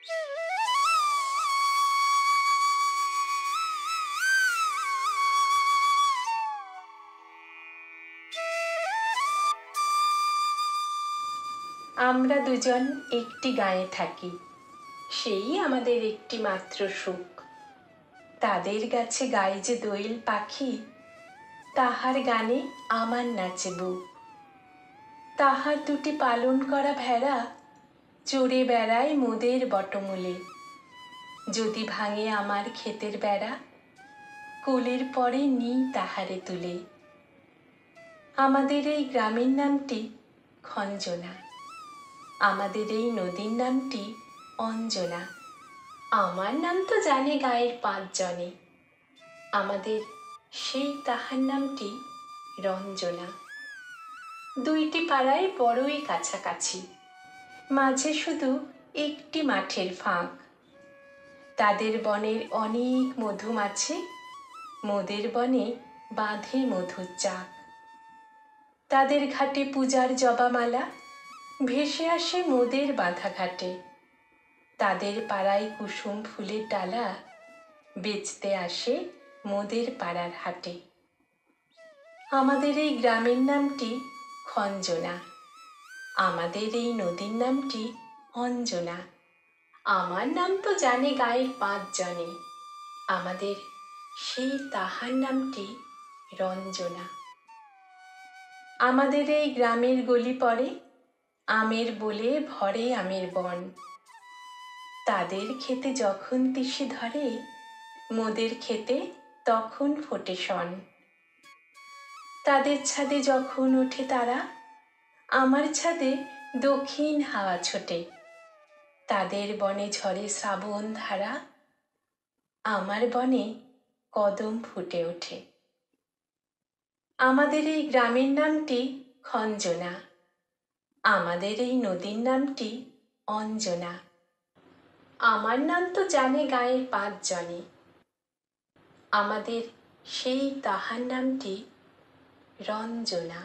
আমরা দুজন একটি গাঁয়ে থাকি, সেই আমাদের একটি মাত্র সুখ। তাদের গাছে গায়ে যে দোয়েল পাখি, তাহার গানে আমার নাচে বুক। তাহার দুটি পালন করা ভেড়া চড়ে বেড়ায় মোদের বটমূলে। যদি ভাঙে আমার ক্ষেতের বেড়া, কোলের পরে নিই তাহারে তুলে। আমাদের এই গ্রামের নামটি খঞ্জনা, আমাদের এই নদীর নামটি অঞ্জনা। আমার নাম তো জানে গায়ের 5 জনে, আমাদের সেই তাহার নামটি রঞ্জনা। দুইটি পাড়ায় বড়ই কাছাকাছি, মাঝে শুধু একটি মাঠের ফাঁক। তাদের বনের অনেক মধুমাছি, মোদের বনে বাঁধে মধুর চাক। তাদের ঘাটে পূজার জবামালা ভেসে আসে মোদের বাঁধা ঘাটে। তাদের পাড়ায় কুসুম ফুলের ডালা বেচতে আসে মোদের পাড়ার হাটে। আমাদের এই গ্রামের নামটি খঞ্জনা, আমাদের এই নদীর নামটি অঞ্জনা। আমার নাম তো জানে গায়ের 5 জনে, আমাদের সেই তাহার নামটি রঞ্জনা। আমাদের এই গ্রামের গলি পড়ে আমের বলে ভরে আমের বন। তাদের খেতে যখন তিসি ধরে, মোদের খেতে তখন ফোটে শন। তাদের ছাদে যখন ওঠে তারা, আমার ছাদে দক্ষিণ হাওয়া ছোটে। তাদের বনে ঝরে শ্রাবণ ধারা, আমার বনে কদম ফুটে ওঠে। আমাদের এই গ্রামের নামটি খঞ্জনা, আমাদের এই নদীর নামটি অঞ্জনা। আমার নাম তো জানে গায়ের 5 জনে, আমাদের সেই তাহার নামটি রঞ্জনা।